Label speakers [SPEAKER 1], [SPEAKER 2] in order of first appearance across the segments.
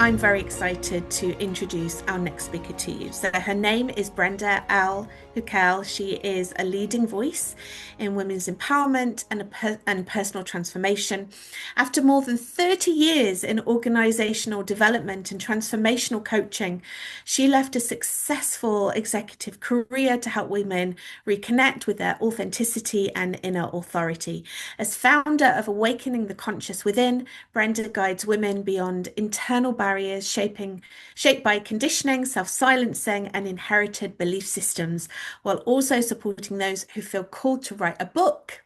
[SPEAKER 1] I'm very excited to introduce our next speaker to you. So, her name is Brenda Al Hukel. She is a leading voice in women's empowerment and personal transformation. After more than 30 years in organizational development and transformational coaching, she left a successful executive career to help women reconnect with their authenticity and inner authority. As founder of Awakening the Conscious Within, Brenda guides women beyond internal barriers shaped by conditioning, self-silencing, and inherited belief systems, while also supporting those who feel called to write a book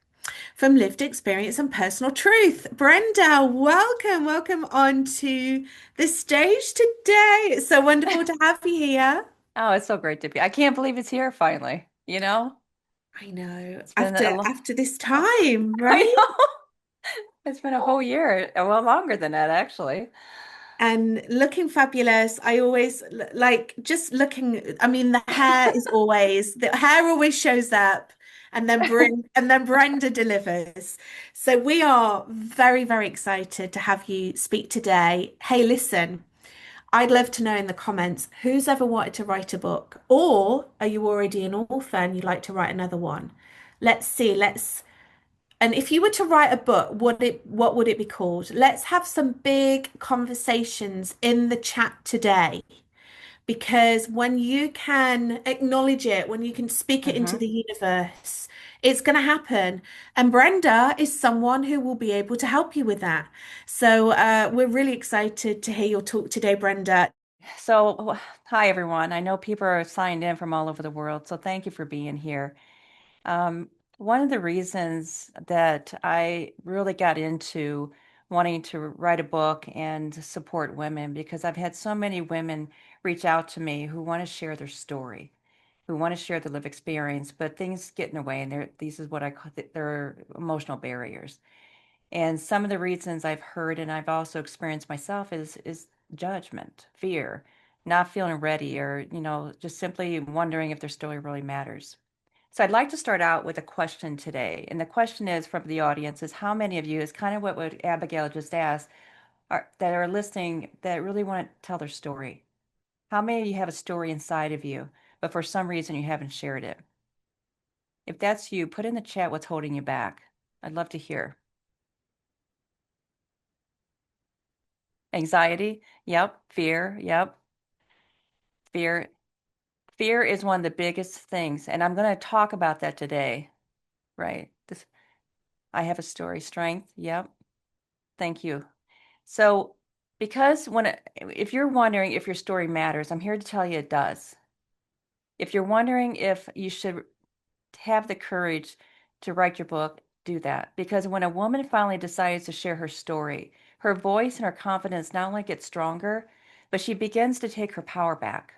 [SPEAKER 1] from lived experience and personal truth. Brenda, welcome on to the stage today. It's so wonderful to have you here.
[SPEAKER 2] Oh, it's so great to be. I can't believe it's here finally.
[SPEAKER 1] I know,
[SPEAKER 2] It's been a
[SPEAKER 1] after
[SPEAKER 2] long,
[SPEAKER 1] after this time,
[SPEAKER 2] I
[SPEAKER 1] right?
[SPEAKER 2] know. It's been a whole year, well, longer than that, actually.
[SPEAKER 1] And looking fabulous. I always like just looking. I mean, the hair always shows up, and then Brenda delivers. So we are very, very excited to have you speak today. Hey, listen, I'd love to know in the comments who's ever wanted to write a book, or are you already an author and you'd like to write another one? Let's see. And if you were to write a book, what would it be called? Let's have some big conversations in the chat today. Because when you can acknowledge it, when you can speak it into
[SPEAKER 2] hmm
[SPEAKER 1] the universe, it's going to happen. And Brenda is someone who will be able to help you with that. So we're really excited to hear your talk today, Brenda.
[SPEAKER 2] So, hi everyone. I know people are signed in from all over the world, so thank you for being here. Um, One of the reasons that I really got into wanting to write a book and support women, because I've had so many women reach out to me who want to share their story, who want to share their life experience, but things get in the way, and these is what I call their emotional barriers. And some of the reasons I've heard and I've also experienced myself is judgment, fear, not feeling ready, or just simply wondering if their story really matters. So I'd like to start out with a question today. And the question is from the audience is how many of you, is kind of what Abigail just asked, that are listening that really want to tell their story? How many of you have a story inside of you, but for some reason you haven't shared it? If that's you, put in the chat what's holding you back. I'd love to hear. Anxiety? Yep. Fear? Yep. Fear. Fear is one of the biggest things. And I'm going to talk about that today, right? I have a story. Strength? Yep. Thank you. So, because if you're wondering if your story matters, I'm here to tell you it does. If you're wondering if you should have the courage to write your book, do that. Because when a woman finally decides to share her story, her voice and her confidence not only get stronger, but she begins to take her power back.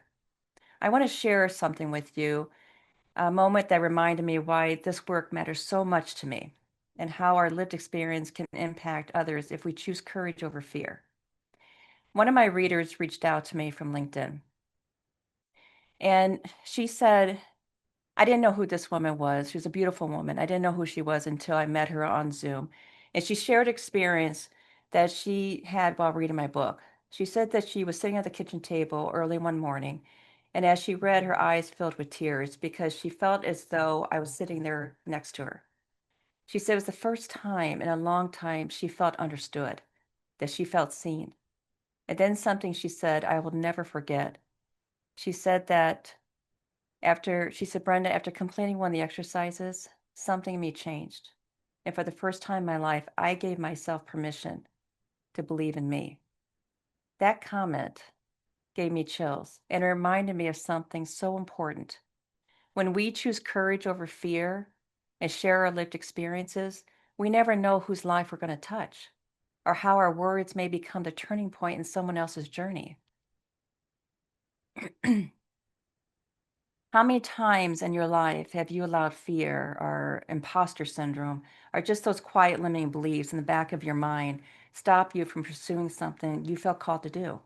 [SPEAKER 2] I want to share something with you, a moment that reminded me why this work matters so much to me and how our lived experience can impact others if we choose courage over fear. One of my readers reached out to me from LinkedIn, and she said, I didn't know who this woman was. She was a beautiful woman. I didn't know who she was until I met her on Zoom. And she shared experience that she had while reading my book. She said that she was sitting at the kitchen table early one morning, and as she read, her eyes filled with tears because she felt as though I was sitting there next to her. She said it was the first time in a long time she felt understood, that she felt seen. And then something she said I will never forget. She said that she said, Brenda, after completing one of the exercises, something in me changed. And for the first time in my life, I gave myself permission to believe in me. That comment gave me chills and it reminded me of something so important. When we choose courage over fear and share our lived experiences, we never know whose life we're going to touch or how our words may become the turning point in someone else's journey. How many times in your life have you allowed fear or imposter syndrome or just those quiet limiting beliefs in the back of your mind stop you from pursuing something you felt called to do?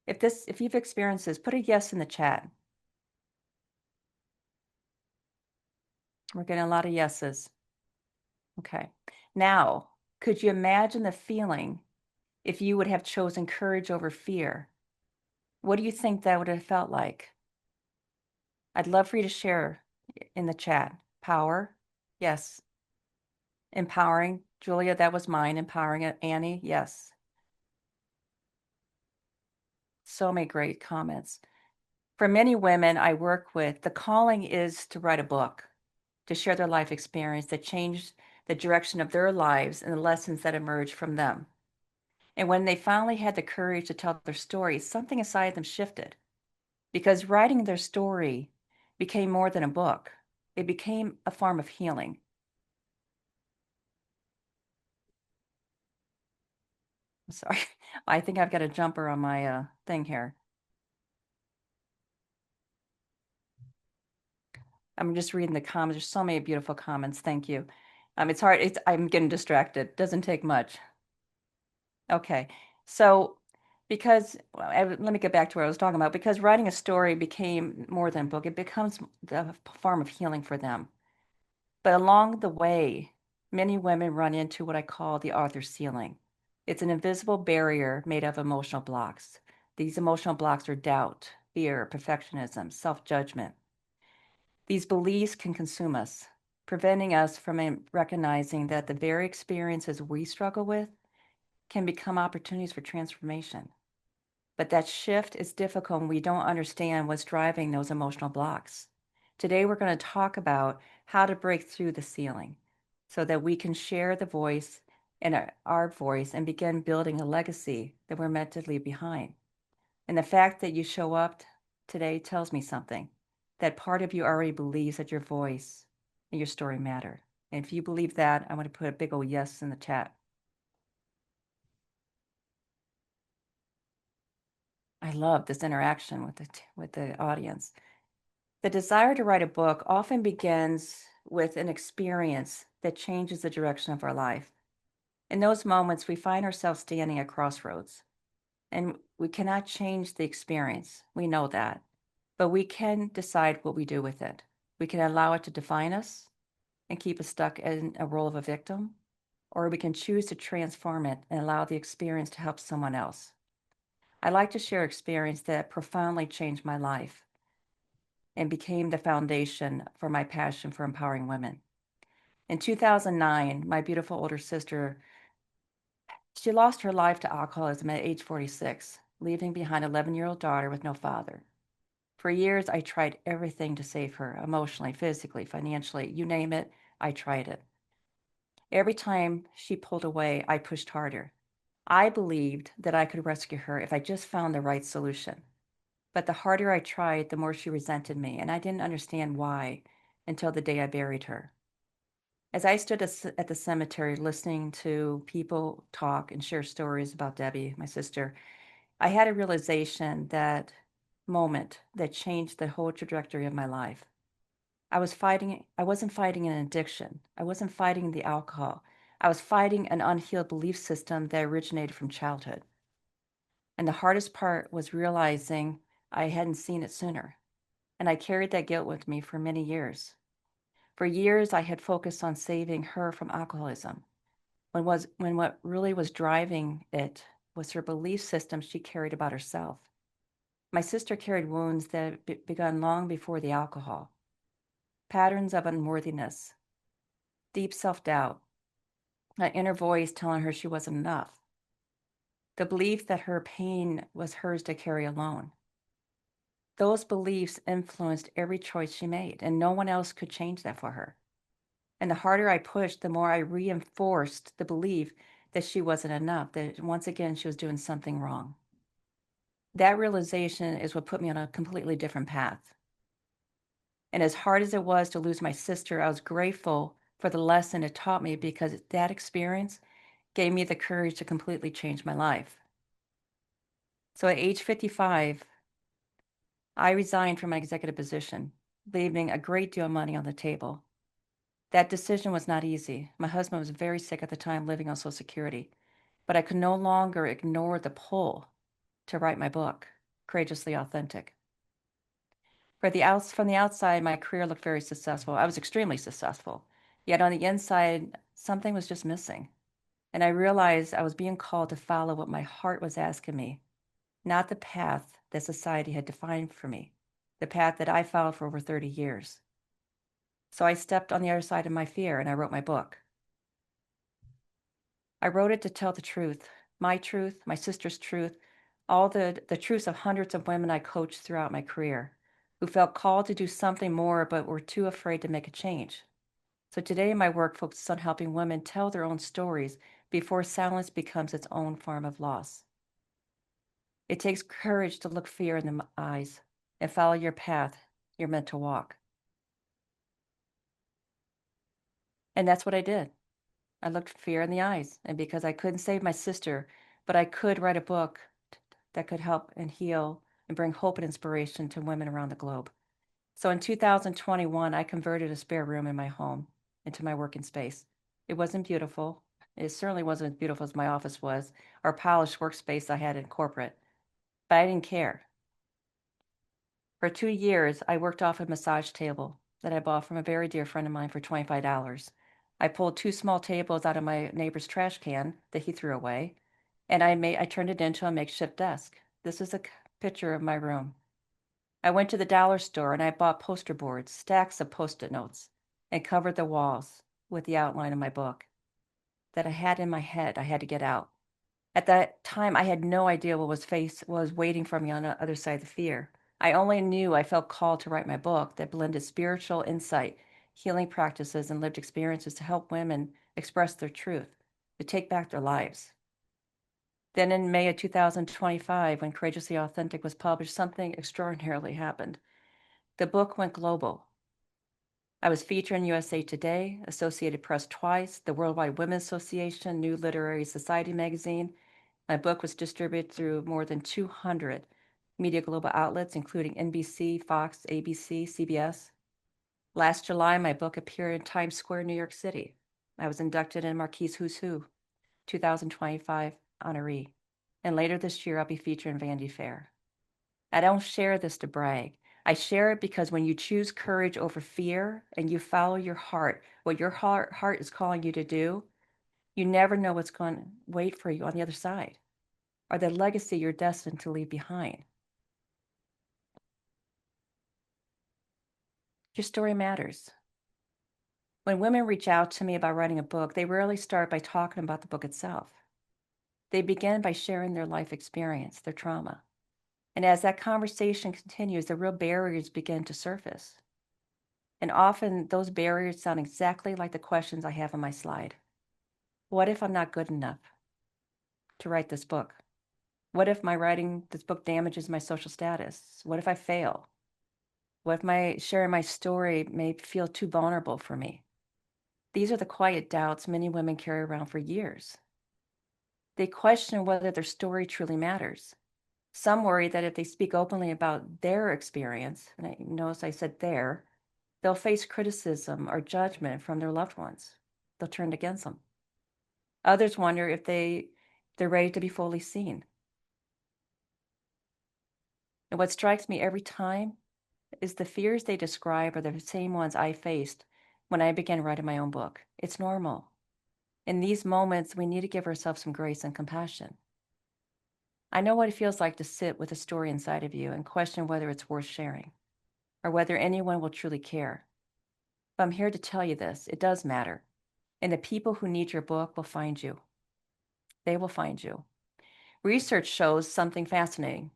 [SPEAKER 2] If you've experienced this, put a yes in the chat. We're getting a lot of yeses. Okay. Now, could you imagine the feeling if you would have chosen courage over fear, what do you think that would have felt like? I'd love for you to share in the chat. Power, yes. Empowering, Julia, that was mine. Empowering it. Annie, yes. So many great comments. For many women I work with, the calling is to write a book, to share their life experience that changed the direction of their lives and the lessons that emerged from them. And when they finally had the courage to tell their story, something inside them shifted because writing their story became more than a book. It became a form of healing. I'm sorry. I think I've got a jumper on my thing here. I'm just reading the comments. There's so many beautiful comments. Thank you. It's hard. I'm getting distracted. Doesn't take much. Okay. So let me get back to what I was talking about. Because writing a story became more than a book, it becomes the form of healing for them. But along the way, many women run into what I call the author's ceiling. It's an invisible barrier made of emotional blocks. These emotional blocks are doubt, fear, perfectionism, self-judgment. These beliefs can consume us, preventing us from recognizing that the very experiences we struggle with can become opportunities for transformation. But that shift is difficult when we don't understand what's driving those emotional blocks. Today, we're going to talk about how to break through the ceiling so that we can share the voice and our voice and begin building a legacy that we're meant to leave behind. And the fact that you show up today tells me something, that part of you already believes that your voice and your story matter. And if you believe that, I want to put a big old yes in the chat. I love this interaction with the audience. The desire to write a book often begins with an experience that changes the direction of our life. In those moments, we find ourselves standing at crossroads, and we cannot change the experience. We know that, but we can decide what we do with it. We can allow it to define us and keep us stuck in a role of a victim, or we can choose to transform it and allow the experience to help someone else. I like to share experience that profoundly changed my life and became the foundation for my passion for empowering women. In 2009, my beautiful older sister, she lost her life to alcoholism at age 46, leaving behind an 11-year-old daughter with no father. For years, I tried everything to save her, emotionally, physically, financially, you name it, I tried it. Every time she pulled away, I pushed harder. I believed that I could rescue her if I just found the right solution. But the harder I tried, the more she resented me, and I didn't understand why until the day I buried her. As I stood at the cemetery listening to people talk and share stories about Debbie, my sister, I had a realization, that moment that changed the whole trajectory of my life. I wasn't fighting an addiction. I wasn't fighting the alcohol. I was fighting an unhealed belief system that originated from childhood. And the hardest part was realizing I hadn't seen it sooner. And I carried that guilt with me for many years. For years, I had focused on saving her from alcoholism, when what really was driving it was her belief system she carried about herself. My sister carried wounds that had begun long before the alcohol, patterns of unworthiness, deep self-doubt, an inner voice telling her she wasn't enough, the belief that her pain was hers to carry alone. Those beliefs influenced every choice she made, and no one else could change that for her. And the harder I pushed, the more I reinforced the belief that she wasn't enough, that once again, she was doing something wrong. That realization is what put me on a completely different path. And as hard as it was to lose my sister, I was grateful for the lesson it taught me, because that experience gave me the courage to completely change my life. So at age 55, I resigned from my executive position, leaving a great deal of money on the table. That decision was not easy. My husband was very sick at the time, living on Social Security, but I could no longer ignore the pull to write my book, Courageously Authentic. From the outside, my career looked very successful. I was extremely successful. Yet on the inside, something was just missing. And I realized I was being called to follow what my heart was asking me, not the path that society had defined for me, the path that I followed for over 30 years. So I stepped on the other side of my fear and I wrote my book. I wrote it to tell the truth, my sister's truth, all the truths of hundreds of women I coached throughout my career who felt called to do something more but were too afraid to make a change. So today my work focuses on helping women tell their own stories before silence becomes its own form of loss. It takes courage to look fear in the eyes and follow your path you're meant to walk. And that's what I did. I looked fear in the eyes, and because I couldn't save my sister, but I could write a book that could help and heal and bring hope and inspiration to women around the globe. So in 2021, I converted a spare room in my home into my working space. It wasn't beautiful. It certainly wasn't as beautiful as my office was, or polished workspace I had in corporate, but I didn't care. For 2 years, I worked off a massage table that I bought from a very dear friend of mine for $25. I pulled two small tables out of my neighbor's trash can that he threw away, and I turned it into a makeshift desk. This is a picture of my room. I went to the dollar store and I bought poster boards, stacks of Post-it notes, and covered the walls with the outline of my book that I had in my head I had to get out. At that time, I had no idea what was waiting for me on the other side of the fear. I only knew I felt called to write my book that blended spiritual insight, healing practices, and lived experiences to help women express their truth, to take back their lives. Then in May of 2025, when Courageously Authentic was published, something extraordinarily happened. The book went global. I was featured in USA Today, Associated Press twice, the Worldwide Women's Association, New Literary Society magazine. My book was distributed through more than 200 Media Global outlets, including NBC, Fox, ABC, CBS. Last July, my book appeared in Times Square, New York City. I was inducted in Marquis Who's Who 2025 honoree. And later this year, I'll be featured in Vanity Fair. I don't share this to brag. I share it because when you choose courage over fear and you follow your heart, what your heart is calling you to do, you never know what's going to wait for you on the other side, or the legacy you're destined to leave behind. Your story matters. When women reach out to me about writing a book, they rarely start by talking about the book itself. They begin by sharing their life experience, their trauma. And as that conversation continues, the real barriers begin to surface. And often those barriers sound exactly like the questions I have on my slide. What if I'm not good enough to write this book? What if my writing this book damages my social status? What if I fail? What if my sharing my story may feel too vulnerable for me? These are the quiet doubts many women carry around for years. They question whether their story truly matters. Some worry that if they speak openly about their experience, and I notice I said their, they'll face criticism or judgment from their loved ones. They'll turn against them. Others wonder if they're ready to be fully seen. And what strikes me every time is the fears they describe are the same ones I faced when I began writing my own book. It's normal. In these moments, we need to give ourselves some grace and compassion. I know what it feels like to sit with a story inside of you and question whether it's worth sharing or whether anyone will truly care. But I'm here to tell you this, it does matter. And the people who need your book will find you. They will find you. Research shows something fascinating.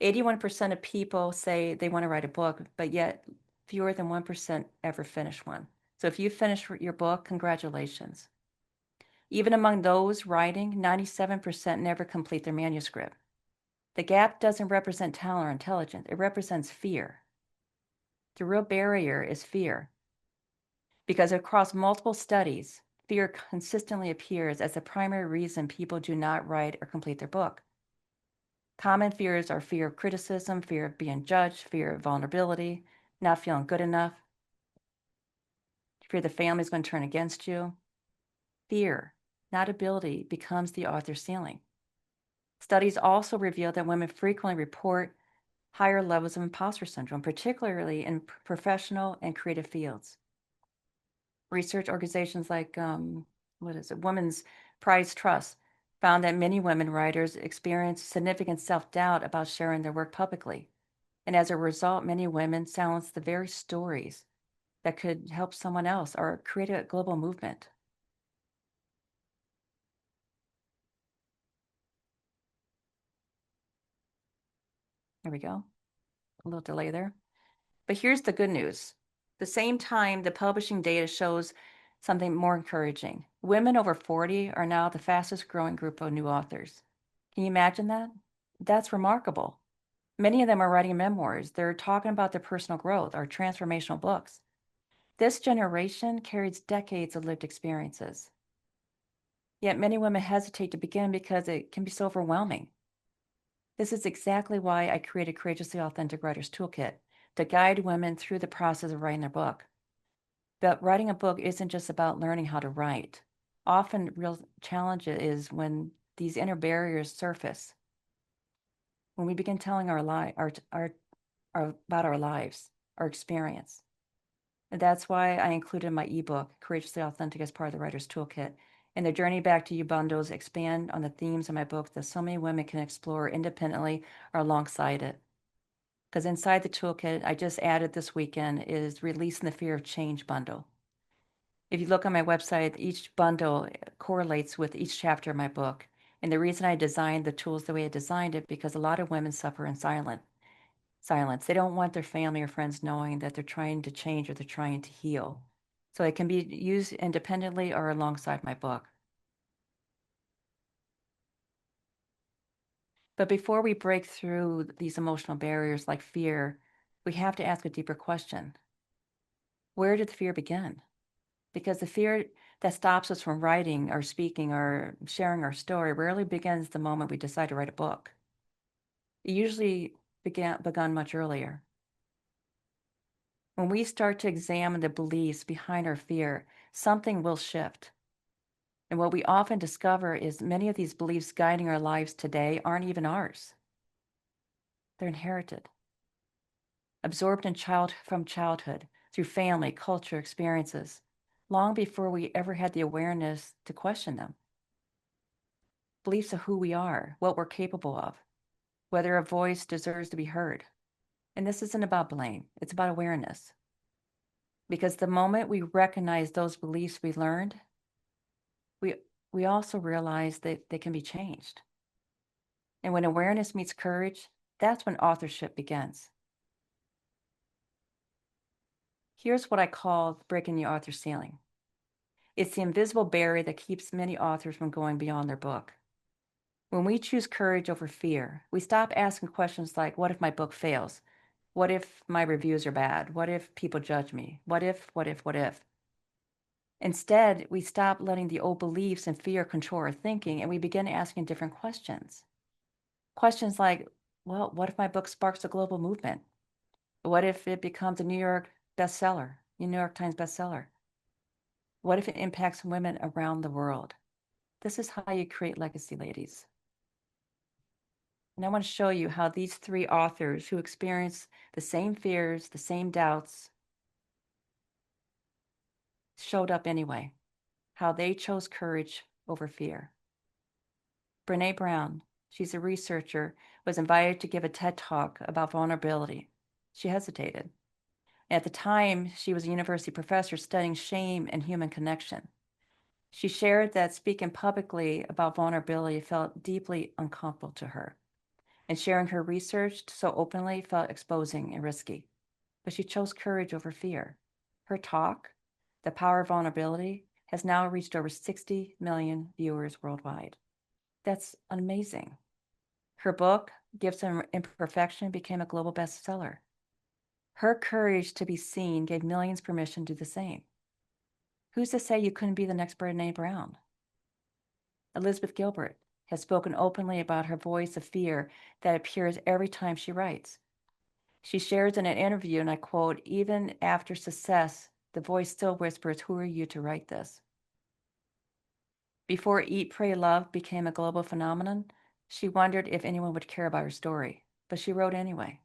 [SPEAKER 2] 81% of people say they want to write a book, but yet fewer than 1% ever finish one. So if you finish your book, congratulations. Even among those writing, 97% never complete their manuscript. The gap doesn't represent talent or intelligence, it represents fear. The real barrier is fear. Because across multiple studies, fear consistently appears as the primary reason people do not write or complete their book. Common fears are fear of criticism, fear of being judged, fear of vulnerability, not feeling good enough, fear the family's going to turn against you. Fear, not ability, becomes the author's ceiling. Studies also reveal that women frequently report higher levels of imposter syndrome, particularly in professional and creative fields. Research organizations like what is it? Women's Prize Trust found that many women writers experience significant self-doubt about sharing their work publicly. And as a result, many women silence the very stories that could help someone else or create a global movement. There we go. A little delay there. But here's the good news. The same time, the publishing data shows something more encouraging. Women over 40 are now the fastest growing group of new authors. Can you imagine that? That's remarkable. Many of them are writing memoirs. They're talking about their personal growth or transformational books. This generation carries decades of lived experiences. Yet many women hesitate to begin because it can be so overwhelming. This is exactly why I created Courageously Authentic Writers Toolkit to guide women through the process of writing their book. But writing a book isn't just about learning how to write. Often, real challenge is when these inner barriers surface. When we begin telling about our lives, our experience. And that's why I included my ebook, Courageously Authentic, as part of the Writer's Toolkit. And the Journey Back to You bundles expand on the themes of my book that so many women can explore independently or alongside it. Because inside the toolkit, I just added this weekend is Releasing the Fear of Change bundle. If you look on my website, each bundle correlates with each chapter of my book. And the reason I designed the tools the way I designed it, because a lot of women suffer in silence. They don't want their family or friends knowing that they're trying to change or they're trying to heal. So it can be used independently or alongside my book. But before we break through these emotional barriers like fear, we have to ask a deeper question. Where did the fear begin? Because the fear that stops us from writing or speaking or sharing our story rarely begins the moment we decide to write a book. It usually begun much earlier. When we start to examine the beliefs behind our fear, something will shift. And what we often discover is many of these beliefs guiding our lives today aren't even ours. They're inherited, absorbed from childhood, through family, culture, experiences, long before we ever had the awareness to question them. Beliefs of who we are, what we're capable of, whether a voice deserves to be heard. And this isn't about blame, it's about awareness. Because the moment we recognize those beliefs we learned, we also realize that they can be changed. And when awareness meets courage, that's when authorship begins. Here's what I call breaking the author ceiling. It's the invisible barrier that keeps many authors from going beyond their book. When we choose courage over fear, we stop asking questions like, what if my book fails? What if my reviews are bad? What if people judge me? What if, what if, what if? Instead, we stop letting the old beliefs and fear control our thinking, and we begin asking different questions. Questions like, well, what if my book sparks a global movement? What if it becomes a New York bestseller, a New York Times bestseller? What if it impacts women around the world? This is how you create legacy, ladies. And I want to show you how these three authors who experience the same fears, the same doubts, showed up anyway, how they chose courage over fear. Brene Brown, she's a researcher, was invited to give a TED Talk about vulnerability. She hesitated. At the time, she was a university professor studying shame and human connection. She shared that speaking publicly about vulnerability felt deeply uncomfortable to her, and sharing her research so openly felt exposing and risky. But she chose courage over fear. Her talk, The Power of Vulnerability, has now reached over 60 million viewers worldwide. That's amazing. Her book, Gifts and Imperfection, became a global bestseller. Her courage to be seen gave millions permission to do the same. Who's to say you couldn't be the next Brene Brown? Elizabeth Gilbert has spoken openly about her voice of fear that appears every time she writes. She shares in an interview, and I quote, "Even after success, the voice still whispers, 'Who are you to write this?'" Before Eat, Pray, Love became a global phenomenon, she wondered if anyone would care about her story, but she wrote anyway.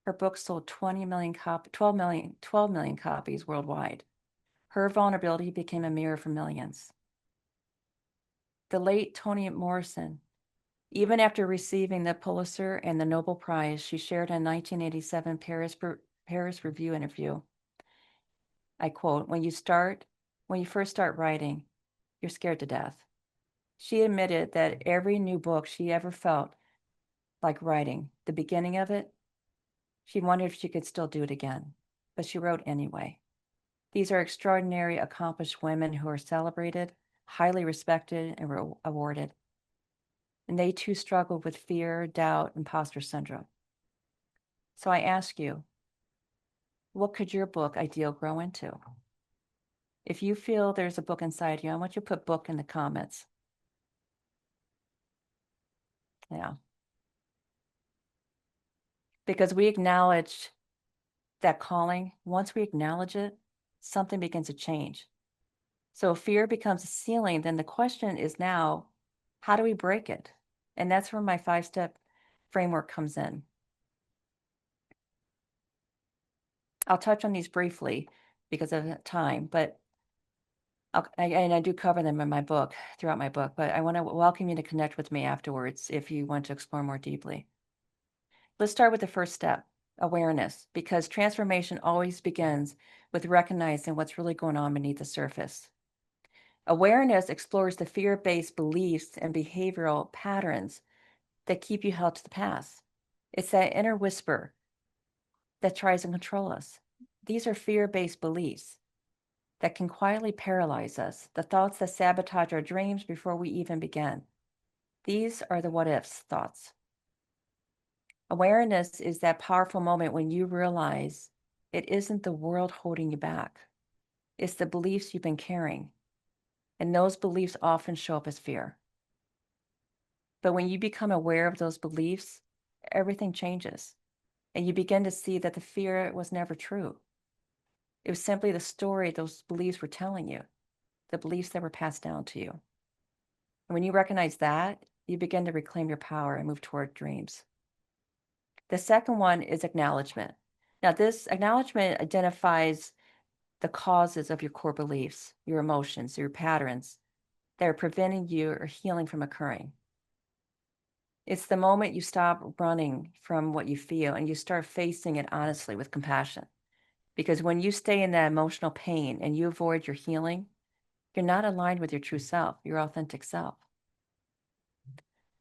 [SPEAKER 2] Her book sold 12 million copies worldwide. Her vulnerability became a mirror for millions. The late Toni Morrison, even after receiving the Pulitzer and the Nobel Prize, she shared a 1987 Paris Review interview. I quote, when you first start writing, you're scared to death. She admitted that every new book she ever felt like writing, the beginning of it, she wondered if she could still do it again, but she wrote anyway. These are extraordinary, accomplished women who are celebrated, highly respected, and awarded. And they too struggled with fear, doubt, imposter syndrome. So I ask you, what could your book ideal grow into? If you feel there's a book inside you, I want you to put book in the comments. Yeah. Because we acknowledge that calling. Once we acknowledge it, something begins to change. So if fear becomes a ceiling, then the question is now, how do we break it? And that's where my 5-step framework comes in. I'll touch on these briefly because of time, but I do cover them in my book, throughout my book, but I want to welcome you to connect with me afterwards if you want to explore more deeply. Let's start with the first step, awareness, because transformation always begins with recognizing what's really going on beneath the surface. Awareness explores the fear-based beliefs and behavioral patterns that keep you held to the past. It's that inner whisper that tries to control us. These are fear-based beliefs that can quietly paralyze us, the thoughts that sabotage our dreams before we even begin. These are the what-ifs thoughts. Awareness is that powerful moment when you realize it isn't the world holding you back. It's the beliefs you've been carrying. And those beliefs often show up as fear. But when you become aware of those beliefs, everything changes. And you begin to see that the fear was never true. It was simply the story those beliefs were telling you, the beliefs that were passed down to you. And when you recognize that, you begin to reclaim your power and move toward dreams. The second one is acknowledgement. Now, this acknowledgement identifies the causes of your core beliefs, your emotions, your patterns that are preventing you or healing from occurring. It's the moment you stop running from what you feel and you start facing it honestly with compassion. Because when you stay in that emotional pain and you avoid your healing, you're not aligned with your true self, your authentic self.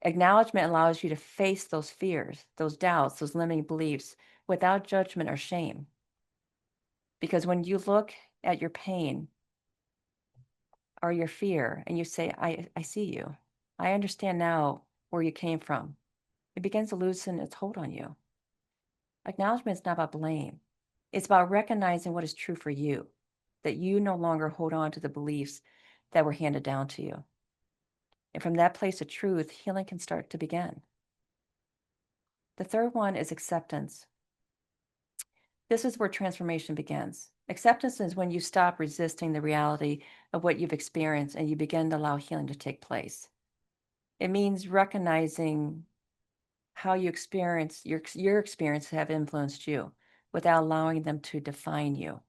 [SPEAKER 2] Acknowledgement allows you to face those fears, those doubts, those limiting beliefs without judgment or shame. Because when you look at your pain or your fear and you say, I see you, I understand now where you came from, it begins to loosen its hold on you. Acknowledgement is not about blame. It's about recognizing what is true for you, that you no longer hold on to the beliefs that were handed down to you. And from that place of truth, healing can start to begin. The third one is acceptance. This is where transformation begins. Acceptance is when you stop resisting the reality of what you've experienced and you begin to allow healing to take place. It means recognizing how you experience your experience have influenced you without allowing them to define you.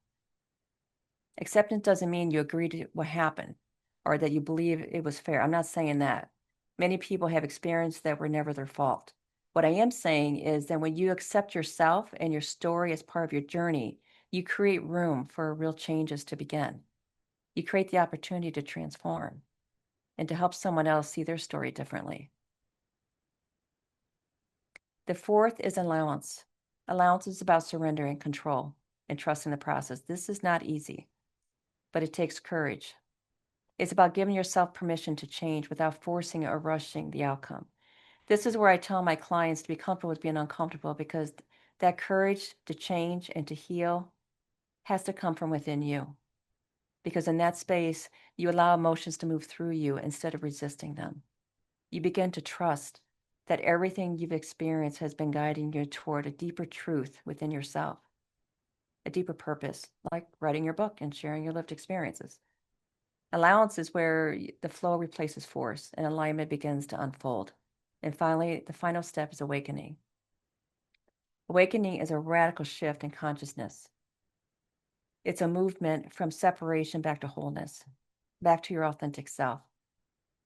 [SPEAKER 2] Acceptance doesn't mean you agree to what happened or that you believe it was fair. I'm not saying that. Many people have experienced that were never their fault. What I am saying is that when you accept yourself and your story as part of your journey, you create room for real changes to begin. You create the opportunity to transform and to help someone else see their story differently. The fourth is allowance. Allowance is about surrender and control and trusting the process. This is not easy, but it takes courage. It's about giving yourself permission to change without forcing or rushing the outcome. This is where I tell my clients to be comfortable with being uncomfortable because that courage to change and to heal has to come from within you. Because in that space, you allow emotions to move through you instead of resisting them. You begin to trust that everything you've experienced has been guiding you toward a deeper truth within yourself, a deeper purpose, like writing your book and sharing your lived experiences. Allowance is where the flow replaces force and alignment begins to unfold. And finally, the final step is awakening. Awakening is a radical shift in consciousness. It's a movement from separation back to wholeness, back to your authentic self.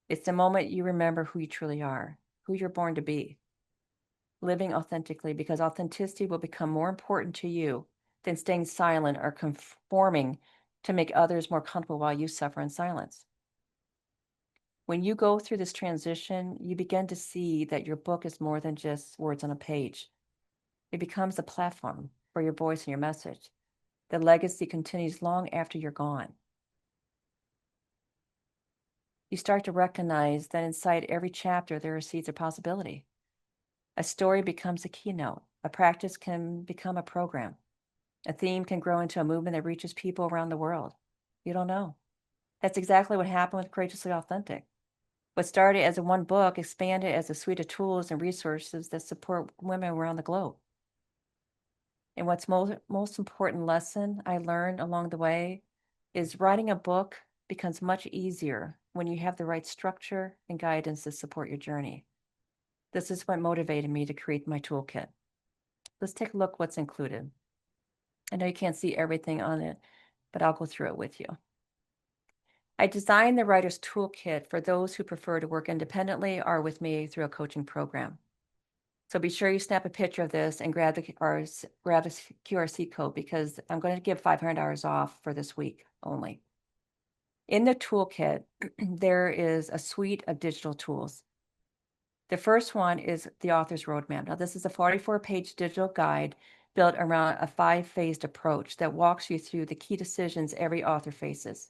[SPEAKER 2] It's the moment you remember who you truly are, who you're born to be, living authentically, because authenticity will become more important to you than staying silent or conforming to make others more comfortable while you suffer in silence. When you go through this transition, you begin to see that your book is more than just words on a page. It becomes a platform for your voice and your message. The legacy continues long after you're gone. You start to recognize that inside every chapter, there are seeds of possibility. A story becomes a keynote. A practice can become a program. A theme can grow into a movement that reaches people around the world. You don't know. That's exactly what happened with Courageously Authentic. What started as a one book expanded as a suite of tools and resources that support women around the globe. And what's most important lesson I learned along the way is writing a book becomes much easier when you have the right structure and guidance to support your journey. This is what motivated me to create my toolkit. Let's take a look what's included. I know you can't see everything on it, but I'll go through it with you. I designed the Writer's Toolkit for those who prefer to work independently or with me through a coaching program. So be sure you snap a picture of this and grab the QRC code, because I'm going to give $500 off for this week only. In the toolkit, there is a suite of digital tools. The first one is the author's roadmap. Now, this is a 44-page digital guide built around a 5-phased approach that walks you through the key decisions every author faces,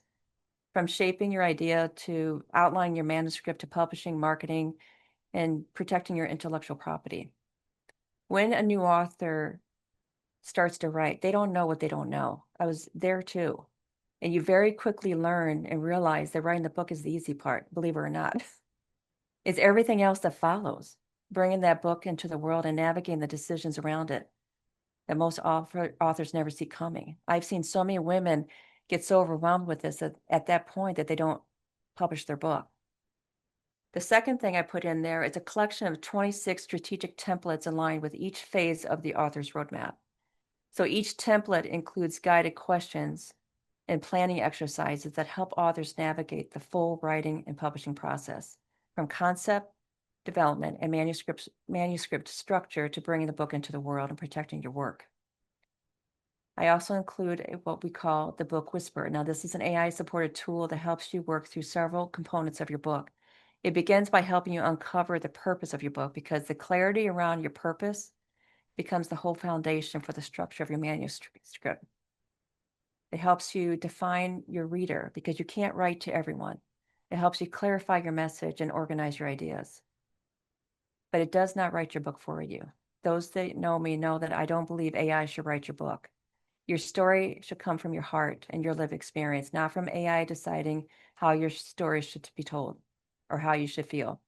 [SPEAKER 2] from shaping your idea to outlining your manuscript to publishing, marketing, and protecting your intellectual property. When a new author starts to write, they don't know what they don't know. I was there too. And you very quickly learn and realize that writing the book is the easy part, believe it or not. It's everything else that follows, bringing that book into the world and navigating the decisions around it that most authors never see coming. I've seen so many women get so overwhelmed with this at that point that they don't publish their book. The second thing I put in there is a collection of 26 strategic templates aligned with each phase of the author's roadmap. So each template includes guided questions and planning exercises that help authors navigate the full writing and publishing process, from concept development and manuscript structure to bringing the book into the world and protecting your work. I also include what we call the Book Whisperer. Now, this is an AI-supported tool that helps you work through several components of your book. It begins by helping you uncover the purpose of your book, because the clarity around your purpose becomes the whole foundation for the structure of your manuscript. It helps you define your reader, because you can't write to everyone. It helps you clarify your message and organize your ideas. But it does not write your book for you. Those that know me know that I don't believe AI should write your book. Your story should come from your heart and your lived experience, not from AI deciding how your story should be told or how you should feel.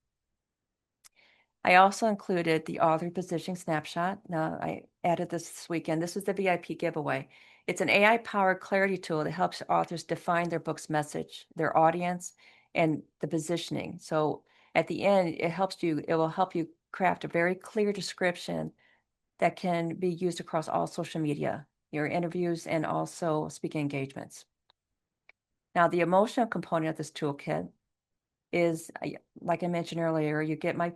[SPEAKER 2] I also included the author positioning snapshot. Now, I added this weekend. This is the VIP giveaway. It's an AI-powered clarity tool that helps authors define their book's message, their audience, and the positioning. So at the end, it will help you craft a very clear description that can be used across all social media, your interviews, and also speaking engagements. Now, the emotional component of this toolkit is, like I mentioned earlier, you get my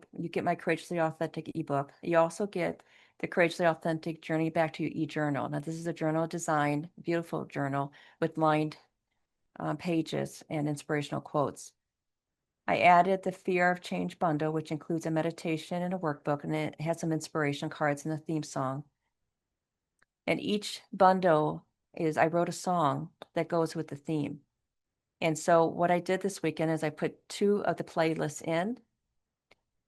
[SPEAKER 2] Courageously Authentic ebook. You also get the Courageously Authentic Journey Back to Your e-journal. Now, this is a journal design, beautiful journal with lined pages and inspirational quotes. I added the Fear of Change bundle, which includes a meditation and a workbook, and it has some inspiration cards and a theme song. And each bundle I wrote a song that goes with the theme. And so what I did this weekend is I put 2 of the playlists in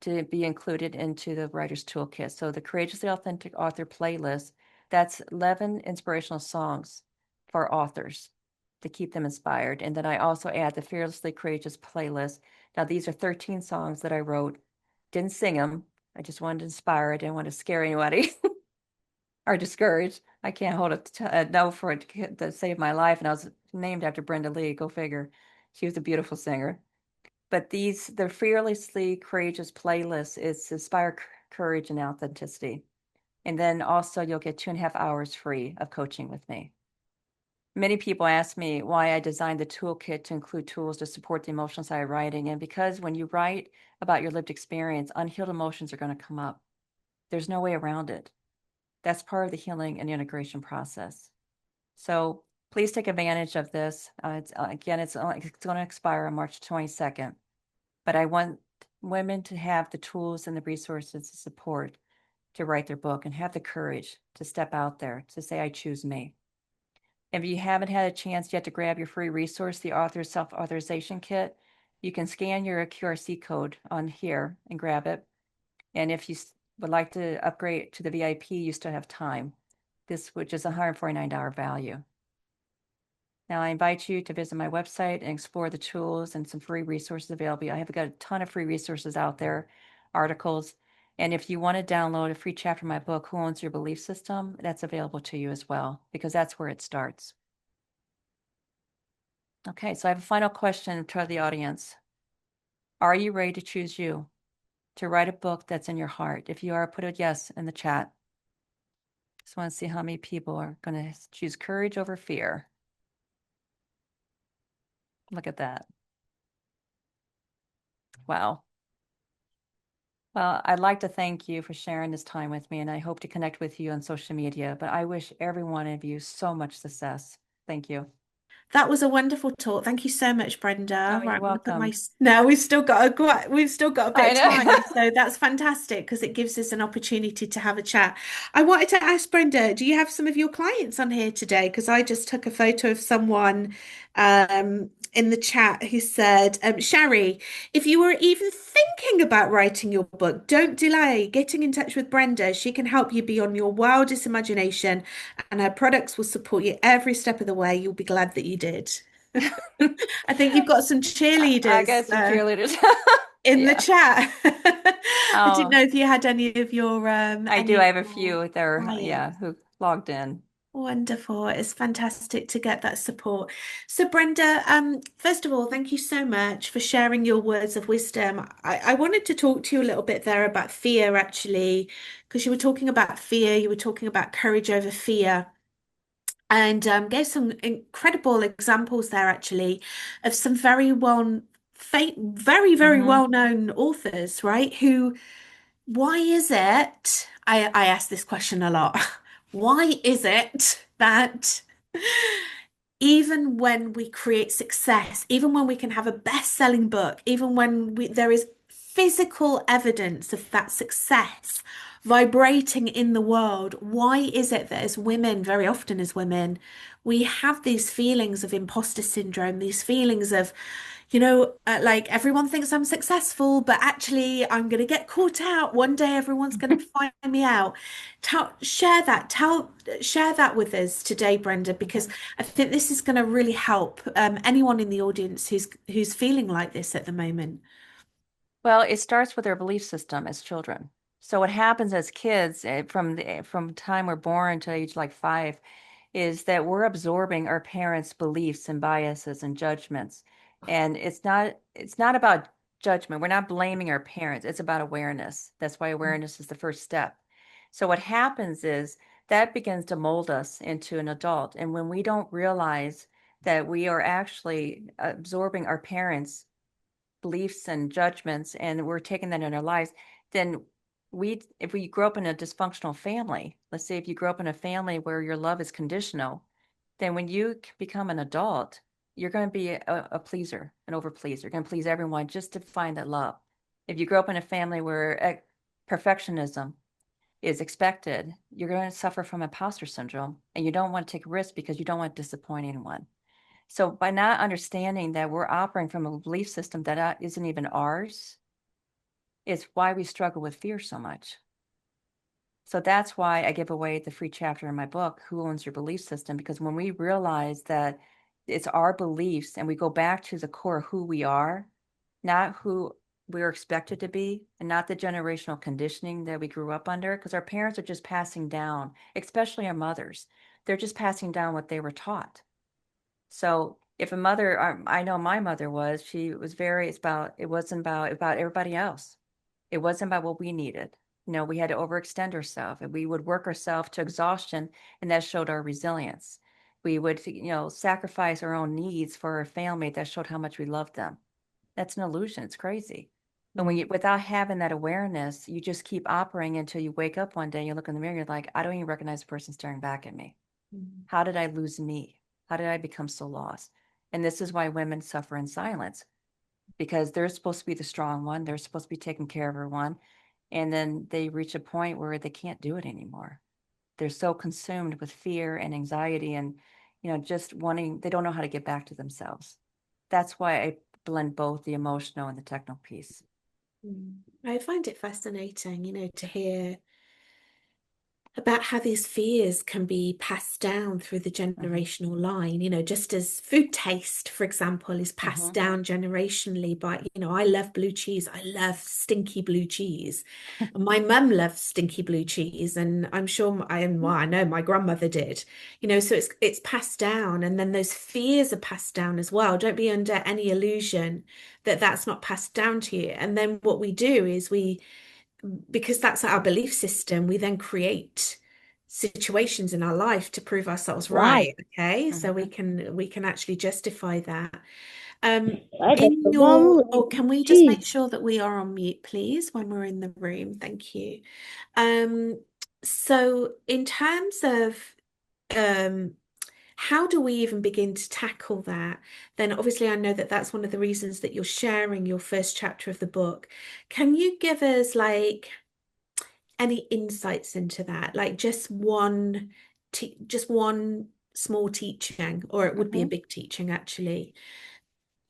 [SPEAKER 2] to be included into the Writer's Toolkit. So the Courageously Authentic Author playlist, that's 11 inspirational songs for authors to keep them inspired. And then I also add the Fearlessly Courageous playlist. Now, these are 13 songs that I wrote. Didn't sing them. I just wanted to inspire. I didn't want to scare anybody or discourage. I can't hold a note for it to save my life. And I was named after Brenda Lee. Go figure. She was a beautiful singer. But the Fearlessly Courageous playlist is inspire courage and authenticity. And then also you'll get 2.5 hours free of coaching with me. Many people ask me why I designed the toolkit to include tools to support the emotional side of writing. And because when you write about your lived experience, unhealed emotions are going to come up. There's no way around it. That's part of the healing and integration process. So please take advantage of this. It's going to expire on March 22nd, but I want women to have the tools and the resources to support to write their book and have the courage to step out there to say, I choose me. If you haven't had a chance yet to grab your free resource, the Author's Self-Authorization Kit, you can scan your QRC code on here and grab it. And if you would like to upgrade to the VIP, you still have time. This, which is a $149 value. Now, I invite you to visit my website and explore the tools and some free resources available. I have got a ton of free resources out there, articles. And if you want to download a free chapter of my book, Who Owns Your Belief System, that's available to you as well, because that's where it starts. Okay, so I have a final question to the audience. Are you ready to choose you, to write a book that's in your heart? If you are, put a yes in the chat. Just want to see how many people are going to choose courage over fear. Look at that. Wow. Well, I'd like to thank you for sharing this time with me, and I hope to connect with you on social media. But I wish every one of you so much success. Thank you.
[SPEAKER 1] That was a wonderful talk. Thank you so much,
[SPEAKER 2] Oh,
[SPEAKER 1] Brenda.
[SPEAKER 2] you're
[SPEAKER 1] Right, I'm gonna put my
[SPEAKER 2] welcome.
[SPEAKER 1] now we've still got a bit
[SPEAKER 2] I
[SPEAKER 1] of time,
[SPEAKER 2] know.
[SPEAKER 1] so that's fantastic because it gives us an opportunity to have a chat. I wanted to ask Brenda, do you have some of your clients on here today? Because I just took a photo of someone in the chat who said, Shari, if you were even thinking about writing your book, don't delay getting in touch with Brenda. She can help you beyond your wildest imagination, and her products will support you every step of the way. You'll be glad that you did. I think you've got some
[SPEAKER 2] I
[SPEAKER 1] cheerleaders
[SPEAKER 2] got some cheerleaders.
[SPEAKER 1] in the
[SPEAKER 2] Yeah.
[SPEAKER 1] chat. I didn't
[SPEAKER 2] Oh,
[SPEAKER 1] know if you had
[SPEAKER 2] I do.
[SPEAKER 1] any
[SPEAKER 2] I
[SPEAKER 1] of
[SPEAKER 2] have a
[SPEAKER 1] your
[SPEAKER 2] few there, yeah,
[SPEAKER 1] clients.
[SPEAKER 2] who logged in.
[SPEAKER 1] Wonderful. It's fantastic to get that support. So, Brenda, first of all, thank you so much for sharing your words of wisdom. I wanted to talk to you a little bit there about fear, actually, because you were talking about fear, you were talking about courage over fear, and gave some incredible examples there, actually, of some very
[SPEAKER 2] Mm-hmm.
[SPEAKER 1] well-known authors, right? Why is it? I ask this question a lot. Why is it that even when we create success, even when we can have a best-selling book, even when there is physical evidence of that success vibrating in the world, why is it that as women, very often as women, we have these feelings of imposter syndrome, these feelings of, like everyone thinks I'm successful, but actually I'm going to get caught out. One day everyone's going to find me out. Share that with us today, Brenda, because I think this is going to really help anyone in the audience who's feeling like this at the moment.
[SPEAKER 2] Well, it starts with our belief system as children. So what happens as kids from time we're born to age like 5 is that we're absorbing our parents' beliefs and biases and judgments. And it's not about judgment. We're not blaming our parents. It's about awareness. That's why awareness is the first step. So what happens is that begins to mold us into an adult. And when we don't realize that we are actually absorbing our parents' beliefs and judgments and we're taking that in our lives, then if we grow up in a dysfunctional family, let's say if you grow up in a family where your love is conditional, then when you become an adult, you're going to be a pleaser, an over pleaser. You're going to please everyone just to find that love. If you grow up in a family where perfectionism is expected, you're going to suffer from imposter syndrome and you don't want to take risks because you don't want to disappoint anyone. So by not understanding that we're operating from a belief system that isn't even ours, is why we struggle with fear so much. So that's why I give away the free chapter in my book, Who Owns Your Belief System? Because when we realize that it's our beliefs and we go back to the core of who we are, not who we're expected to be, and not the generational conditioning that we grew up under, because our parents are just passing down, especially our mothers. They're just passing down what they were taught. So if a mother, I know my mother was, she was it wasn't about everybody else. It wasn't about what we needed. We had to overextend ourselves and we would work ourselves to exhaustion, and that showed our resilience. We would, sacrifice our own needs for our family that showed how much we loved them. That's an illusion. It's crazy. And
[SPEAKER 1] Mm.
[SPEAKER 2] without having that awareness, you just keep operating until you wake up one day and you look in the mirror, and you're like, I don't even recognize the person staring back at me.
[SPEAKER 1] Mm.
[SPEAKER 2] How did I lose me? How did I become so lost? And this is why women suffer in silence, because they're supposed to be the strong one. They're supposed to be taking care of everyone. And then they reach a point where they can't do it anymore. They're so consumed with fear and anxiety and, just wanting, they don't know how to get back to themselves. That's why I blend both the emotional and the technical piece.
[SPEAKER 1] Mm. I find it fascinating, to hear about how these fears can be passed down through the
[SPEAKER 2] Hmm.
[SPEAKER 1] generational line, just as food taste, for example, is passed
[SPEAKER 2] Hmm.
[SPEAKER 1] down generationally by, I love blue cheese. I love stinky blue cheese. And my mum loves stinky blue cheese, and I'm sure well, I know my grandmother did, so it's passed down, and then those fears are passed down as well. Don't be under any illusion that that's not passed down to you. And then what we do is because that's our belief system, we then create situations in our life to prove ourselves
[SPEAKER 3] Why?
[SPEAKER 1] right. Okay, so
[SPEAKER 2] Hmm.
[SPEAKER 1] we can actually justify that. Um,
[SPEAKER 3] I got
[SPEAKER 1] in
[SPEAKER 3] the
[SPEAKER 1] your
[SPEAKER 3] bomb
[SPEAKER 1] can we just make
[SPEAKER 3] cheese.
[SPEAKER 1] sure that we are on mute, please, when we're in the room? Thank you. So in terms of um how do we even begin to tackle that? Then obviously I know that that's one of the reasons that you're sharing your first chapter of the book. Can you give us like any insights into that? Like just one small teaching, or it would be a
[SPEAKER 2] Hmm.
[SPEAKER 1] big teaching actually,